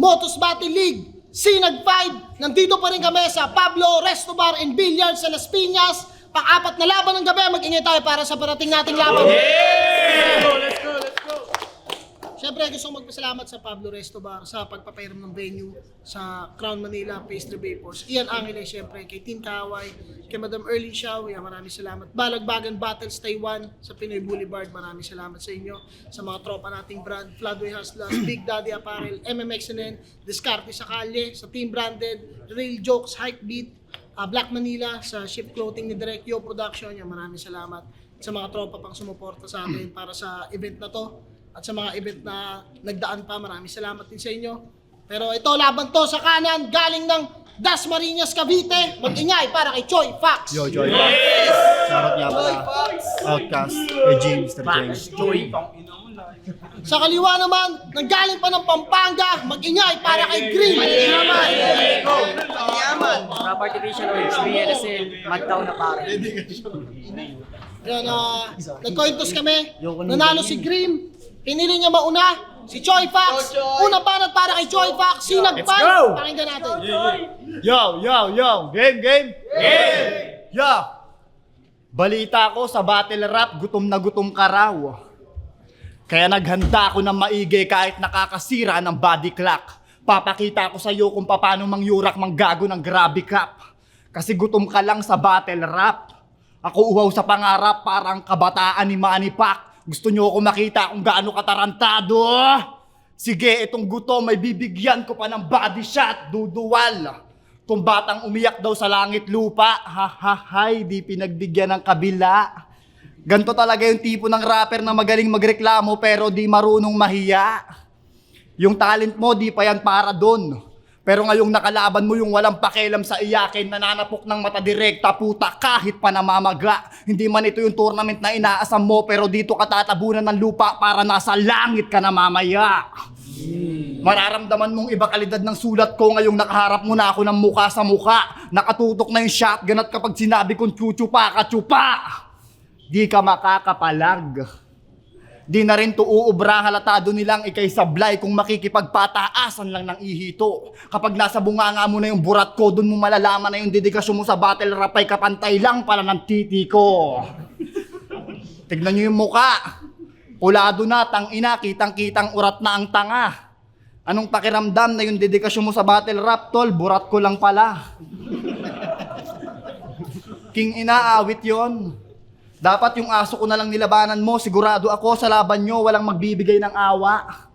Motos Battle League, Sinag 5. Nandito pa rin kami sa Pablo Resto Bar and Billiard sa Las Piñas. Pang-apat na laban ng gabi, mag-ingay tayo para sa parating nating laban. Let's go! Siyempre, gusto kong magpasalamat sa Pablo Resto Bar sa pagpapairam ng venue sa Crown Manila Pastry Vapors. Ian Angele, siyempre, kay Team Kaway, kay Madam Erlyn Xiao, maraming salamat. Balagbagan Battles Taiwan sa Pinoy Boulevard, maraming salamat sa inyo. Sa mga tropa nating brand, Floodway Hustlers, Big Daddy Apparel, MMXNN, Discarte sa Kalye, sa Team Branded, Real Jokes, Hype Beat, Black Manila, sa Ship Clothing ni Direct Yo Production, maraming salamat. Sa mga tropa pang sumuporta sa atin para sa event na to. At sa mga event na nagdaan pa, maraming salamat din sa inyo. Pero ito, laban to sa kanan, galing ng Dasmariñas, Cavite. Mag-ingay para kay Choi Fox. Yo, Joy Fox. Shoutout nga pala. Outcast. Kay James, Mr. James. Sa kaliwa naman, nanggaling pa ng Pampanga, mag-ingay para kay Green. Rap Artificial Oils, BLSL, Magtaw na pare. Yan, nag-cointos kami. Nanalo si Green. Pinili niya mauna, si Choi Fox. Unang banat para kay Choi Fox. Sinag 5. Pakinggan natin. Yo! Game! Yo! Balita ko sa battle rap, gutom na gutom ka raw. Kaya naghanda ako ng maigi kahit nakakasira ng body clock. Papakita ko sa iyo kung paano mangyurak manggago ng Grabe Cup. Kasi gutom ka lang sa battle rap. Ako uhaw sa pangarap parang kabataan ni Manny Pac. Gusto nyo ako makita kung gaano katarantado? Sige, itong gutom may bibigyan ko pa ng body shot, duduwal. Kung batang umiyak daw sa langit lupa, hay, di pinagbigyan ng kabila. Ganto talaga yung tipo ng rapper na magaling magreklamo pero di marunong mahiya. Yung talent mo, di pa yan para doon. Pero ngayong nakalaban mo yung walang pakialam sa iyakin, nananapok ng mata direkta, puta kahit pa namamaga. Hindi man ito yung tournament na inaasam mo, pero dito ka tatabunan ng lupa para nasa langit ka na mamaya. Mararamdaman mong iba kalidad ng sulat ko ngayong nakaharap mo na ako ng muka sa muka. Nakatutok na yung shotgun at kapag sinabi kong chuchupa ka, chupa. Di ka makakapalag. Di na rin to uubra, halatado nilang ikay sablay kung makikipagpataasan lang ng ihito. Kapag nasa bunganga mo na yung burat ko, dun mo malalaman na yung dedikasyon mo sa battle rap ay kapantay lang pala ng titi ko. Tignan nyo yung muka. Kulado na, tangina, kitang-kitang urat na ang tanga. Anong pakiramdam na yung dedikasyon mo sa battle rap, tol? Burat ko lang pala. King inaawit yon. Dapat yung aso ko na lang nilabanan mo, sigurado ako sa laban nyo, walang magbibigay ng awa.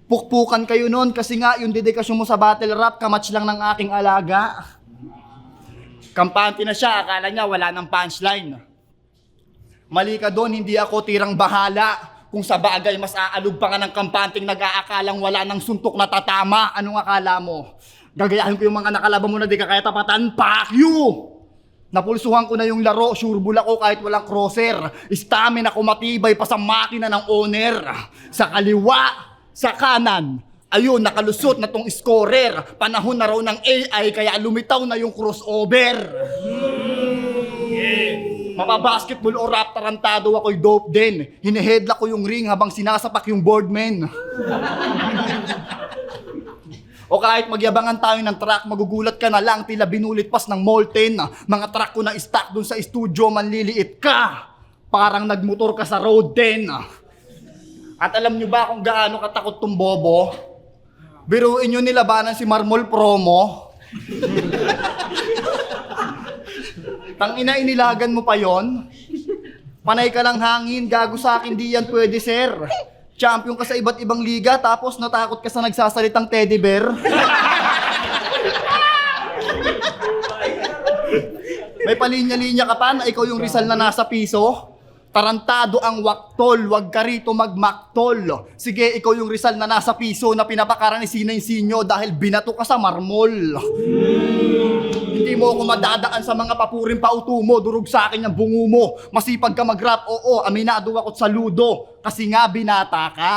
Pukpukan kayo nun kasi nga yung dedikasyon mo sa battle rap, kamatch lang ng aking alaga. Kampante na siya, akala niya wala ng punchline. Mali ka doon, hindi ako tirang bahala. Kung sa bagay, mas aalog pa nga ng kampanteng nag-aakalang wala ng suntok na tatama. Anong akala mo? Gagayahin ko yung mga nakalaban mo na di ka kaya tapatan, fuck you! Napulsuhan ko na yung laro, sureball ako kahit walang crosser. Stamina ko matibay pa sa makina ng owner. Sa kaliwa, sa kanan, ayun, nakalusot na tong scorer. Panahon na raw ng AI kaya lumitaw na yung crossover. Mapabasketball o rap tarantado ako'y dope din. Hinihedla ko yung ring habang sinasapak yung boardman. O kahit magyabangan tayo ng truck, magugulat ka na lang, tila binulit pas ng molten. Mga truck ko na stock dun sa studio, manliliit ka. Parang nagmotor ka sa road 10. At alam nyo ba kung gaano katakot tong bobo? Biruin nyo nilabanan si Marmol Promo. Tangina, inilagan mo pa yon. Panay ka lang hangin, gago sa akin, di yan pwede, sir. Champion ka sa iba't ibang liga tapos natakot ka sa nagsasalitang teddy bear. May palinya-linya ka pa na ikaw yung Rizal na nasa piso. Tarantado ang waktol, wag ka rito magmaktol. Sige, ikaw yung Rizal na nasa piso na pinapakaran ni Sinay-Sinyo dahil binato ka sa marmol. Hindi mo ako madadaan sa mga papuring pauto mo, durog sa akin yung bungo mo. Masipag ka mag-rap, oo, aminado ako sa ludo. Kasi nga binata ka.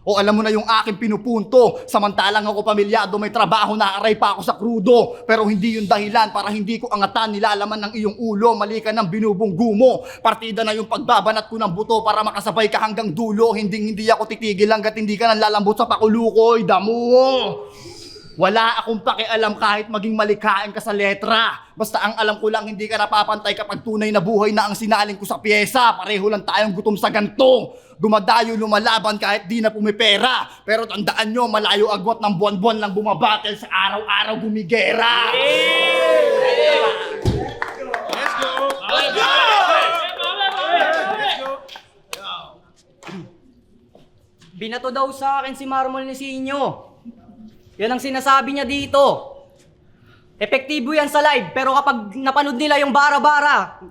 O alam mo na yung aking pinupunto. Samantalang ako pamilyado, may trabaho, naaray pa ako sa krudo. Pero hindi yung dahilan para hindi ko angatan, nilalaman ng iyong ulo. Mali ka ng binubunggu mo. Partida na yung pagbabanat ko ng buto para makasabay ka hanggang dulo. Hindi ako titigil hanggat hindi ka nanlalambot sa pakulukoy. Damo! Wala akong pakialam kahit maging malikain ka sa letra. Basta ang alam ko lang, hindi ka napapantay kapag tunay na buhay na ang sinaling ko sa pyesa. Pareho lang tayong gutom sa gantong. Dumadayo lumalaban kahit di na pumipera. Pero tandaan nyo, malayo agwat ng buwan-buwan lang bumabatel sa araw-araw gumigera. Binato daw sa akin si Marmol ni Sinyo. Yan ang sinasabi niya dito. Epektibo yan sa live, pero kapag napanood nila yung bara-bara,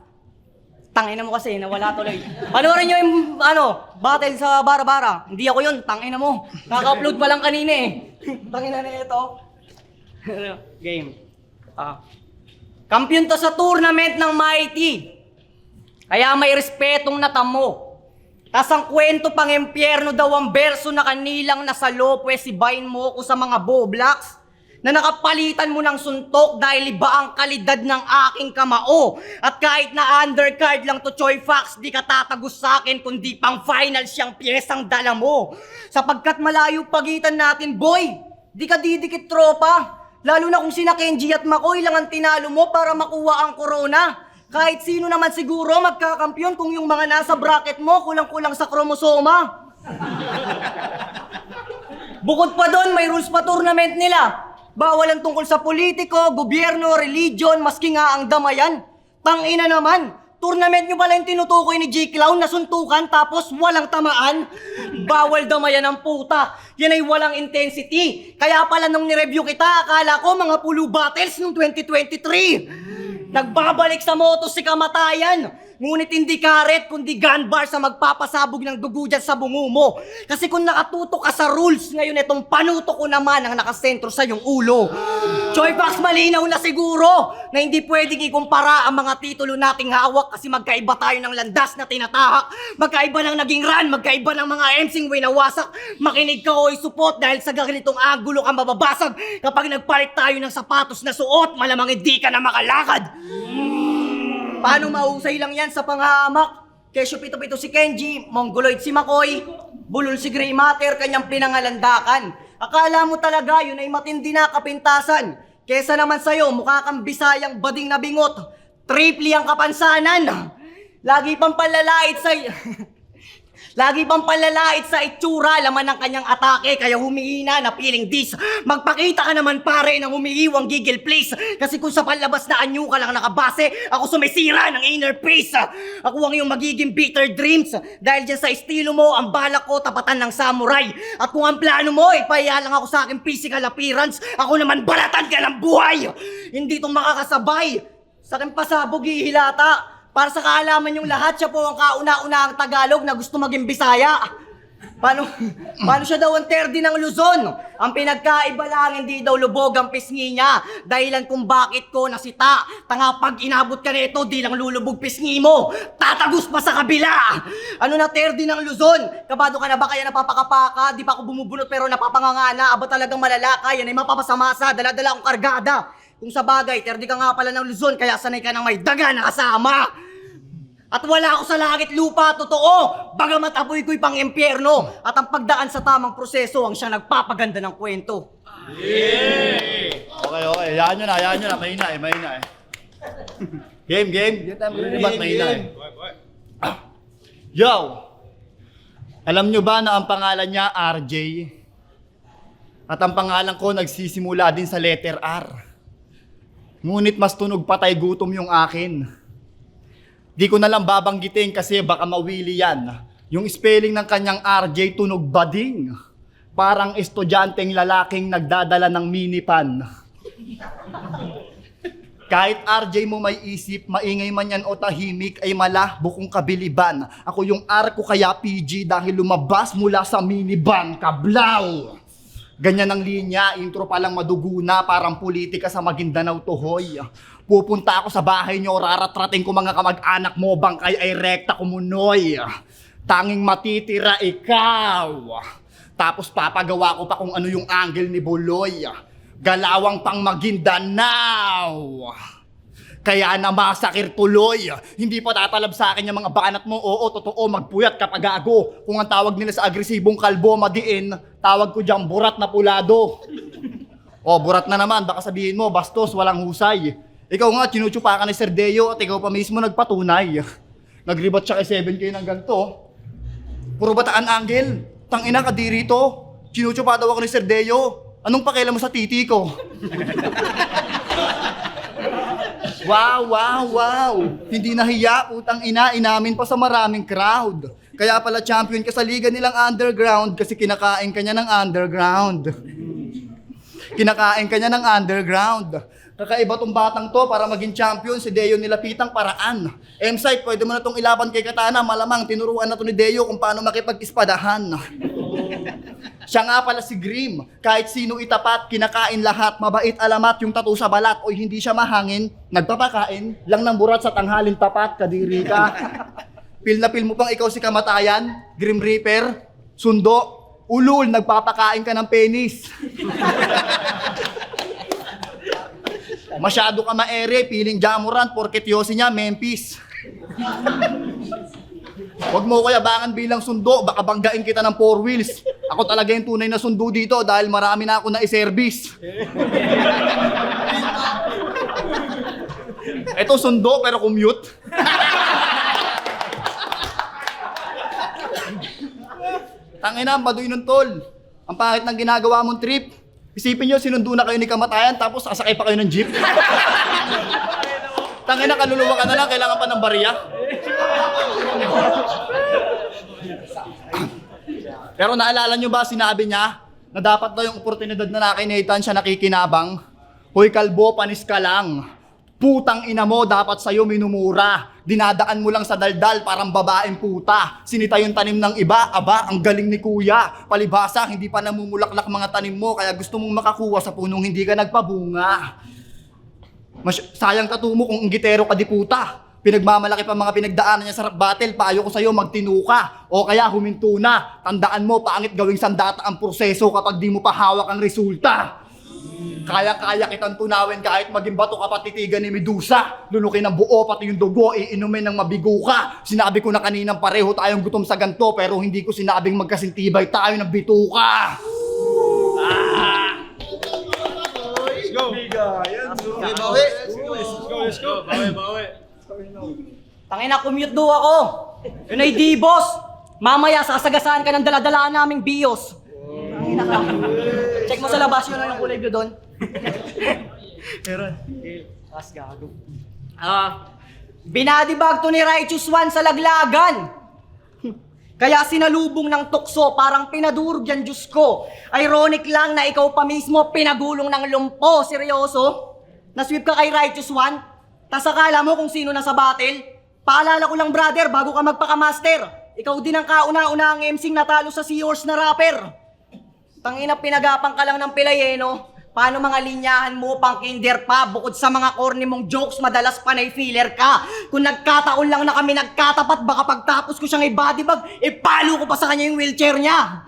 tangina mo kasi, nawala tuloy. Panoorin nyo yung, battle sa bara-bara. Hindi ako yun, tangina mo. Kaka-upload pa lang kanina eh. Tangina na ito. Game. Kampiyon to sa tournament ng Mighty. Kaya may respetong natamo. Tas ang kwento pang impyerno daw ang berso na kanilang nasa Lopez si Bain mo ko sa mga boblocks na nakapalitan mo ng suntok dahil iba ang kalidad ng aking kamao. At kahit na undercard lang to Choi Fox, di ka tatagos sa akin kundi pang final siyang piyesang dala mo. Sapagkat malayo pagitan natin, boy, di ka didikit tropa. Lalo na kung sina Kenji at Makoy lang ang tinalo mo para makuha ang corona. Kahit sino naman siguro magkakampiyon kung yung mga nasa bracket mo kulang-kulang sa kromosoma. Bukod pa doon, may rules pa tournament nila. Bawal ang tungkol sa politiko, gobyerno, religion, maski nga ang damayan. Tangina naman, tournament nyo pala yung tinutukoy ni J-Clown na suntukan tapos walang tamaan. Bawal damayan ang puta. Yan ay walang intensity. Kaya pala nung nireview kita, akala ko mga pulu battles noong 2023. Nagbabalik sa moto si kamatayan. Ngunit hindi karet, kundi gun bar sa magpapasabog ng dugo dyan sa bungo mo. Kasi kung nakatutok ka sa rules, ngayon itong panuto ko naman ang nakasentro sa iyong ulo. Choi Fox, malinaw na siguro na hindi pwedeng ikumpara ang mga titulo nating hawak kasi magkaiba tayo ng landas na tinatahak. Magkaiba ng naging run, magkaiba ng mga MCing winawasak. Makinig ka o isupot dahil sa ganitong angulo ka mababasag. Kapag nagpalit tayo ng sapatos na suot, malamang hindi ka na makalakad. Paano mahusay lang yan sa panghahamak? Kesyo pito-pito si Kenji, Mongoloid si Makoy, bulol si Grey Matter, kanyang pinangalandakan. Akala mo talaga yun ay matindi na kapintasan. Kesa naman sa'yo, mukha kang Bisayang bading na bingot. Triple ang kapansanan. Lagi pang palalait sa... Lagi pang palalait sa itsura, laman ng kanyang atake, kaya humihina na feeling this. Magpakita ka naman pare ng humihiwang gigil please. Kasi kung sa palabas na anyo ka lang nakabase, ako sumisira ng inner peace. Ako ang iyong magiging bitter dreams. Dahil dyan sa estilo mo, ang balak ko tapatan ng samurai. At kung ang plano mo, ipaya lang ako sa aking physical appearance, ako naman balatan ka ng buhay. Hindi itong makakasabay. Sa aking pasabog ihilata. Para sa kaalaman yung lahat, siya po ang kauna-unahang Tagalog na gusto maging Bisaya. Paano siya daw ang terdi ng Luzon? Ang pinagkaiba lang, hindi daw lubog ang pisngi niya. Dahilan kung bakit ko nasita. Tanga pag inabot ka nito, di lang lulubog pisngi mo. Tatagos pa sa kabila. Ano na terdi ng Luzon? Kabado ka na ba kaya napapakapaka? Di pa ako bumubunot pero napapangangana. Aba talagang malalaka, yan ay mapapasamasa. Dala-dala akong kargada. Kung sa bagay, terdi ka nga pala ng Luzon, kaya sanay ka ng may daga na kasama. At wala ako sa langit lupa, totoo. Bagamat apoy ko'y pang impyerno. At ang pagdaan sa tamang proseso ang siyang nagpapaganda ng kwento. Okay. Yan nyo na. Mahina eh. Game. Yan tayo mag-rebat, mahina eh. Yo! Alam nyo ba na ang pangalan niya RJ? At ang pangalan ko nagsisimula din sa letter R. Ngunit mas tunog patay gutom yung akin. Di ko na lang babanggitin kasi baka mawili yan. Yung spelling ng kanyang RJ tunog bading. Parang estudyanteng lalaking nagdadala ng minipan. Kahit RJ mo may isip, maingay man yan o tahimik ay bukong kabiliban. Ako yung R ko kaya PG dahil lumabas mula sa minivan. Kablaw! Ganyan ang linya, intro pa lang maduguna, parang politika sa Maguindanao tuhoy. Pupunta ako sa bahay nyo, raratrating ko mga kamag-anak mo, bangkay ay rekta kumunoy. Tanging matitira ikaw. Tapos papagawa ko pa kung ano yung angle ni Buloy. Galawang pang Maguindanao. Kaya na masakir tuloy. Hindi pa tatalab sa akin yung mga banat mo. Oo, totoo, magpuyat kapag gago. Kung ang tawag nila sa agresibong kalbo, madiin, tawag ko diyang burat na pulado. O, burat na naman, baka sabihin mo, bastos, walang husay. Ikaw nga, tinutsupa ka ni Sir Deo at ikaw pa mismo nagpatunay. Nag-rebut siya kay 7K ng ganito. Puro bataan angle. Tangina, kadiri to. Tinutsupa daw ako ni Sir Deo. Anong pakialam mo sa titi ko? Wow, wow, wow. Hindi nahiya, putang ina, inamin pa sa maraming crowd. Kaya pala champion ka sa liga nilang underground kasi kinakain ka niya ng underground. Kinakain ka niya ng underground. Kakaiba tong batang to para maging champion, si Deo nilapitang paraan. M-Site, pwede mo na tong ilaban kay Katana, malamang tinuruan na to ni Deo kung paano makipag-ispadahan. Siya nga pala si Grim, kahit sino itapat, kinakain lahat, mabait alamat yung tattoo sa balat, o hindi siya mahangin, nagpapakain lang ng burat sa tanghalin tapat, kadiri ka. Pil na pil mo pang ikaw si kamatayan, Grim Reaper, sundo, ulul, nagpapakain ka ng penis. Masyado ka maere, piling Jamorant, porket yosi niya, Memphis. Huwag mo ko yabangan bilang sundo, baka banggain kita ng 4 wheels. Ako talaga yung tunay na sundo dito dahil marami na ako na i-service. Ito sundo pero commute. Tangina, baduy nun tol. Ang pangit ng ginagawa mong trip. Isipin nyo, sinundo na kayo ni kamatayan tapos sasakay pa kayo ng jeep. Tangina, kaluluwa ka na lang, kailangan pa ng barya. Pero naalala nyo ba, sinabi niya na dapat daw yung oportunidad na nakinaitan siya nakikinabang? Hoy kalbo, panis ka lang. Putang ina mo, dapat sa'yo minumura. Dinadaan mo lang sa daldal, parang babaeng puta. Sinita yung tanim ng iba, aba, ang galing ni kuya. Palibasa, hindi pa namumulaklak mga tanim mo, kaya gusto mong makakuha sa punong hindi ka nagpabunga. Sayang tattoo mo kung inggitero ka di puta. Pinagmamalaki pa mga pinagdaanan niya sa rap battle, payo ko sa'yo magtinu ka. O kaya huminto na. Tandaan mo, pangit gawing sandata ang proseso kapag di mo pa hawak ang resulta. Kaya-kaya kitang tunawin kahit maging bato ka patitigan ni Medusa. Lulukin ng buo, pati yung dugo, iinumin ng mabigo ka. Sinabi ko na kaninang pareho tayong gutom sa ganto, pero hindi ko sinabing magkasintibay tayo ng bituka. Let's go. Let's go. Bawi. Tangina, commute do ako. Yun ay di, boss. Mamaya, sasagasaan ka ng daladalaan naming bios. Tangina ka. Check mo sa labas yun ang kulay blue doon. Meron. As gago. Binadibag to ni Righteous One sa laglagan. Kaya sinalubong ng tukso, parang pinadurog yan, Diyos ko. Ironic lang na ikaw pa mismo pinagulong ng lumpo. Seryoso? Nasweep ka kay Righteous One? Tas akala mo kung sino nasa battle? Paalala ko lang, brother, bago ka magpaka-master, ikaw din ang kauna-una ang MC'ng natalo sa Seahorse na rapper. Tangina, pinagapang ka lang ng pilay no? Paano mga linyahan mo pang kinder pa? Bukod sa mga corny mong jokes, madalas panay filler ka. Kung nagkataon lang na kami nagkatapat, baka pagtapos ko siyang i-bodybag, ipalo ko pa sa kanya yung wheelchair niya.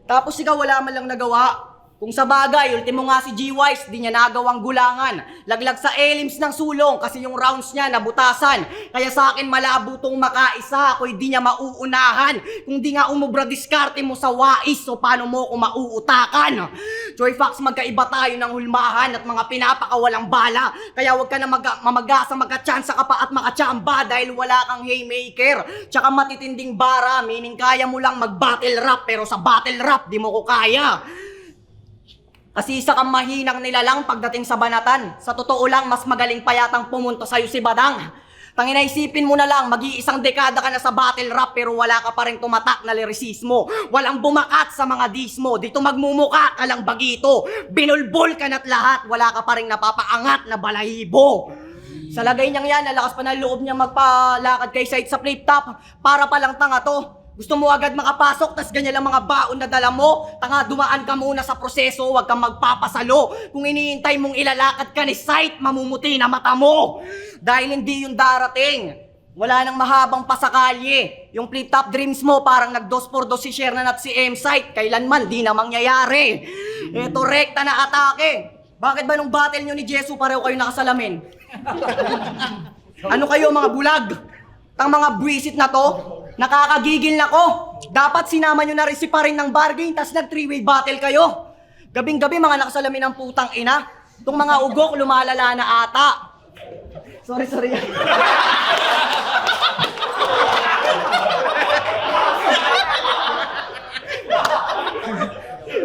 Tapos ikaw wala man lang nagawa. Kung sa bagay, ultimo nga si G-Wise, di niya nagawang gulangan. Laglag sa elims ng sulong kasi yung rounds niya nabutasan. Kaya sa akin malabo tong makaisa, ako'y di niya mauunahan. Kung di nga umubra diskarte mo sa wais, so paano mo ko mauutakan? Joy Fox, magkaiba tayo ng hulmahan at mga pinapakawalang bala. Kaya wag ka na mamagasa, magkatsansa ka pa at makachamba dahil wala kang haymaker. Tsaka matitinding bara, meaning kaya mo lang mag-battle rap, pero sa battle rap di mo ko kaya. Kasi isa kang mahinang nilalang pagdating sa banatan. Sa totoo lang, mas magaling pa yatang pumunta sa'yo si Badang. Tangina, isipin mo na lang, mag-iisang dekada ka na sa battle rap pero wala ka pa rin tumatak na lirisismo. Walang bumakat sa mga dismo, dito magmumuka ka lang bagito. Binulbol ka na't lahat, wala ka pa rin napapaangat na balahibo. Sa lagay niyang yan, nalakas pa ng loob niya magpalakad kay side sa flip top. Para palang tanga to. Gusto mo agad makapasok, tas ganyan lang mga baon na dala mo? Tanga, dumaan ka muna sa proseso, huwag kang magpapasalo. Kung iniintay mong ilalakad ka ni Sight, mamumuti na mata mo. Dahil hindi yung darating. Wala nang mahabang pasakalye. Yung flip-top dreams mo, parang nag-2x2 si Shernan at si M-Sight. Kailanman, di na mangyayari. Eto, rekta na atake. Bakit ba nung battle nyo ni Jesu pareho kayo nakasalamin? Ano kayo mga bulag? Tang mga buwisit na to? Nakakagigil na ko. Dapat sinama nyo na rin si Parin ng bargain tas nag 3-way battle kayo. Gabing-gabi mga nakasalamin ng putang ina. Itong mga ugok lumalala na ata. Sorry.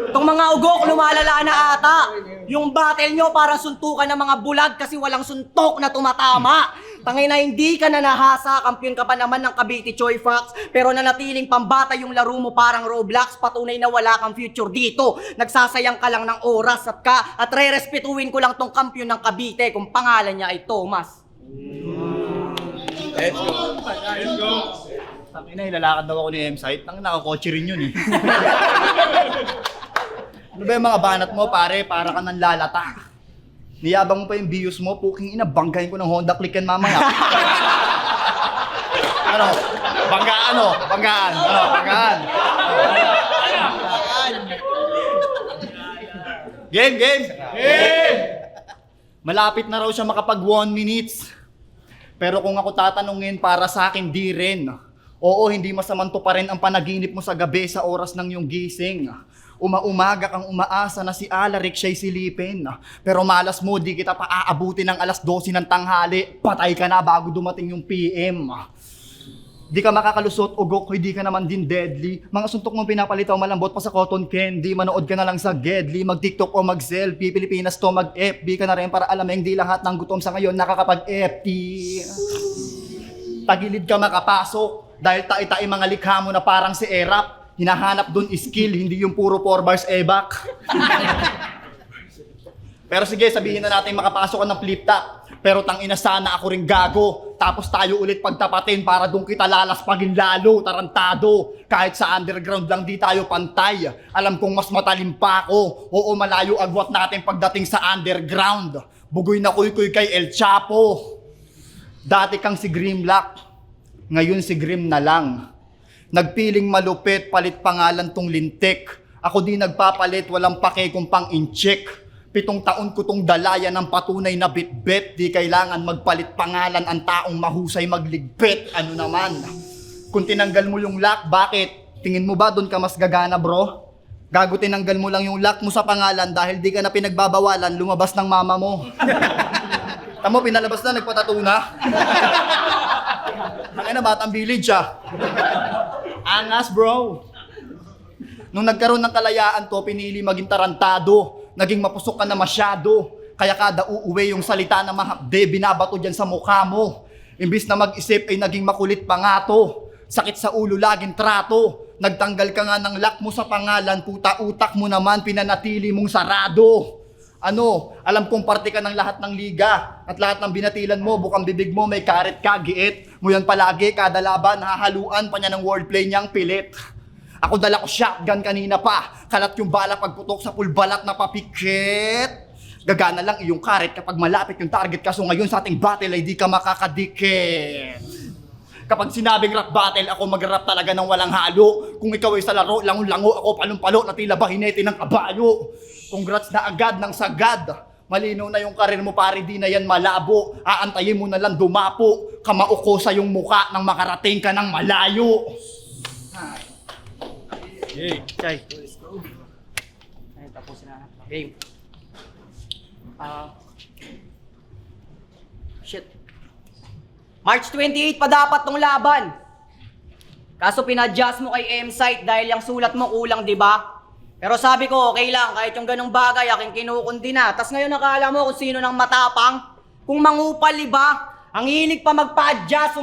Itong mga ugok lumalala na ata. Yung battle nyo parang suntukan ng mga bulag kasi walang suntok na tumatama. Tangay na hindi ka na nahasa, kampiyon ka pa naman ng Cavite Choi Fox, pero nanatiling pambata yung laro mo parang Roblox, patunay na wala kang future dito. Nagsasayang ka lang ng oras at re-respetuhin ko lang tong kampiyon ng Cavite kung pangalan niya ay Thomas. Let's go. Tangina, ilalakad daw ako ni M-Site. Nakakotse rin yun eh. Ano ba yung mga banat mo, pare? Para ka nang lalata. Niyabang mo pa yung views mo, puking ina, banggahin ko ng Honda Click yan mamaya. Ano? Banggaan. Game! Malapit na raw siya makapag 1 minutes. Pero kung ako tatanungin, para sa akin, di rin. Oo, hindi masamanto pa rin ang panaginip mo sa gabi sa oras ng iyong gising. Umaumaga kang umaasa na si Alaric siya'y silipin. Pero malas mo, di kita pa aabutin ng alas 12 ng tanghali. Patay ka na bago dumating yung PM. Di ka makakalusot, ugok, hindi ka naman din deadly. Mga suntok mong pinapalitaw malambot pa sa cotton candy. Manood ka na lang sa Gedli, mag-TikTok o mag-selfie. Pilipinas to, mag-FB ka na rin para alam hindi lahat ng gutom sa ngayon nakakapag-FT. Tagilid ka makapasok dahil tai-tai mga likha mo na parang si Erap. Hinahanap dun skill, hindi yung puro 4 bars ebak. Pero sige, sabihin na natin makapasok ka ng flip top. Pero tangina sana ako rin gago. Tapos tayo ulit pagtapatin para dun kita lalaspagin lalo, tarantado. Kahit sa underground lang di tayo pantay. Alam kong mas matalim pa ako. Oo, malayo agwat natin pagdating sa underground. Bugoy na kuy-kuy kay El Chapo. Dati kang si Grimlock, ngayon si Grim na lang. Nagpiling malupit, palit pangalan tong lintik. Ako di nagpapalit, walang pake kung pang incheck. 7 taon ko tong dalayan ng patunay na bitbit. Di kailangan magpalit pangalan ang taong mahusay magligpit. Ano naman? Kung tinanggal mo yung lock, bakit? Tingin mo ba doon ka mas gagana, bro? Gago, tinanggal mo lang yung lock mo sa pangalan dahil di ka na pinagbabawalan, lumabas ng mama mo. Tamo, pinalabas na, nagpatato na. Hangin na, batang village ah. Angas, bro. Nung nagkaroon ng kalayaan to, pinili maging tarantado. Naging mapusok ka na masyado. Kaya kada uuwi yung salita na mahapde, binabato dyan sa mukha mo. Imbis na mag-isip ay naging makulit pa nga to. Sakit sa ulo, laging trato. Nagtanggal ka nga ng lock mo sa pangalan, puta utak mo naman, pinanatili mong sarado. Ano, alam kong parte ka ng lahat ng liga at lahat ng binatilan mo, bukang bibig mo, may karet ka, giit. Mo yan palagi, kada laban, hahaluan pa niya ng wordplay niyang pilit. Ako dala ko shotgun kanina pa, kalat yung bala pagputok sa pulbalat na papikit. Gagana lang iyong karet kapag malapit yung target, kaso ngayon sa ating battle ay di ka makakadikit. Kapag sinabing rap battle, ako mag-rap talaga ng walang halo. Kung ikaw ay sa laro, lango-lango, ako palumpalo na tila bahinete ng kabayo. Congrats na agad ng sagad. Malinaw na yung karir mo, pare, di na yan malabo. Aantayin mo na lang dumapo. Kamauko sa yung muka nang makarating ka ng malayo. Yay. Okay, let's go. Ay, tapos na. Game. Shit. March 28 pa dapat tong laban. Kaso pinadjust mo kay M-Site dahil yung sulat mo kulang, di ba? Pero sabi ko, okay lang, kahit yung ganong bagay, aking kinukundi na. Tas ngayon nakala mo kung sino nang matapang? Kung mangupal, di ba? Ang hilig pa magpa-adjust,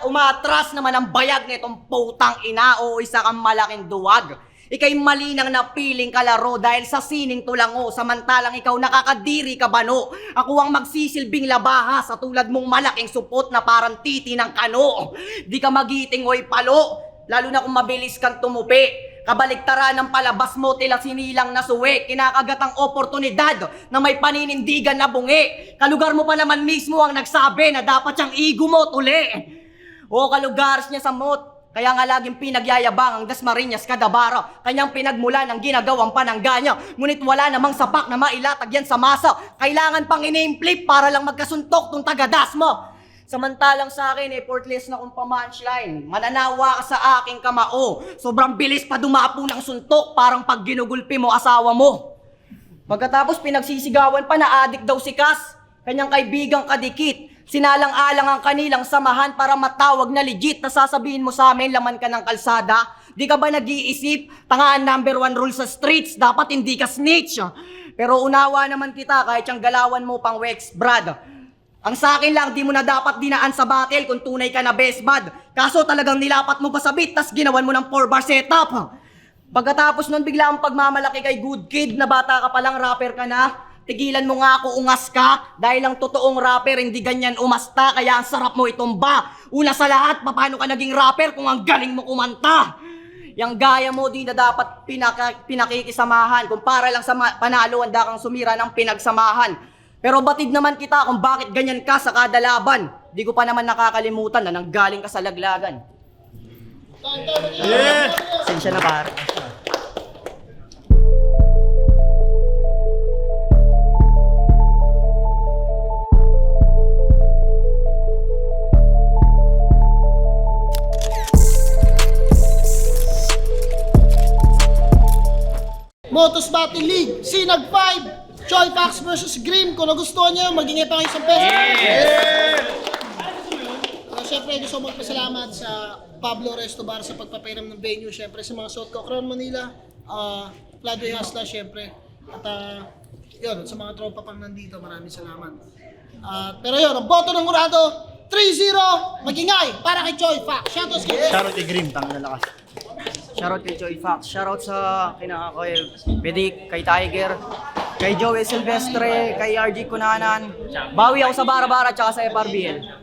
umaatras naman ang bayag nitong putang ina o isa kang malaking duwag. Ika'y malinang na piling kalaro dahil sa sining tulango, samantalang ikaw nakakadiri ka bano. Ako ang magsisilbing labaha sa tulad mong malaking supot na parang titi ng kano. Di ka magiting o'y palo, lalo na kung mabilis kang tumupi. Kabaligtaran ng palabas mo tila sinilang na suwi. Kinakagat ang oportunidad na may paninindigan na bungi. Kalugar mo pa naman mismo ang nagsabi na dapat siyang igo mo tuli. O kalugares niya sa mot. Kaya nga laging pinagyayabang ang Dasmariñas Kadabara. Kanyang pinagmulan ang ginagawang panangga niya. Ngunit wala namang sapak na mailatag yan sa masa. Kailangan pang ini-implip para lang magkasuntok tong tagadas mo. Samantalang sa akin, effortless na kung pa-punchline. Mananawa ka sa aking kamao. Sobrang bilis pa dumapo ng suntok, parang pag ginugulpi mo asawa mo. Pagkatapos pinagsisigawan pa na adik daw si Cass, kanyang kaibigang kadikit. Sinalang-alang ang kanilang samahan para matawag na legit na sasabihin mo sa amin laman ka ng kalsada. Di ka ba nag-iisip? Tangaan number 1 rule sa streets, dapat hindi ka snitch. Pero unawa naman kita kahit yung galawan mo pang Wex, Brad. Ang sa akin lang, di mo na dapat dinaan sa battle kung tunay ka na best bud. Kaso talagang nilapat mo pa sa beat, tas ginawan mo ng 4-bar setup. Pagkatapos nun, bigla ang pagmamalaki kay good kid na bata ka palang rapper ka na. Tigilan mo nga ako ungas ka dahil ang totoong rapper hindi ganyan umasta kaya ang sarap mo itumba. Una sa lahat, paano ka naging rapper kung ang galing mo kumanta? Yang gaya mo di na dapat pinakikisamahan. Kung para lang sa panalo, handa kang sumira ng pinagsamahan. Pero batid naman kita kung bakit ganyan ka sa kada laban. Di ko pa naman nakakalimutan na nanggaling ka sa laglagan. Yeah! Sensya na pare. Motos Battle League, Sinag 5, Choi Fox versus Grim. Kung nagustuhan nyo, mag-ingay pa kayo sa peso. Siyempre, gusto ko magpasalamat sa Pablo Restobar sa pagpapairam ng venue. Siyempre, sa mga suot ko, Crown Manila, Fladway Hasla, siyempre. At yun, sa mga tropa pang nandito, maraming salamat. Pero yun, ang boto ng Jurado, 3-0, mag-ingay para kay Choi Fox. Shoutouts kay Shoutout kay Grim, tangin na lakas. Shoutout kay Joy Fox. Shoutout sa kay Medic, kay Tiger, kay Joey Silvestre, kay RG Kunanan. Bawi ako sa Bara-Bara at sa FRBL.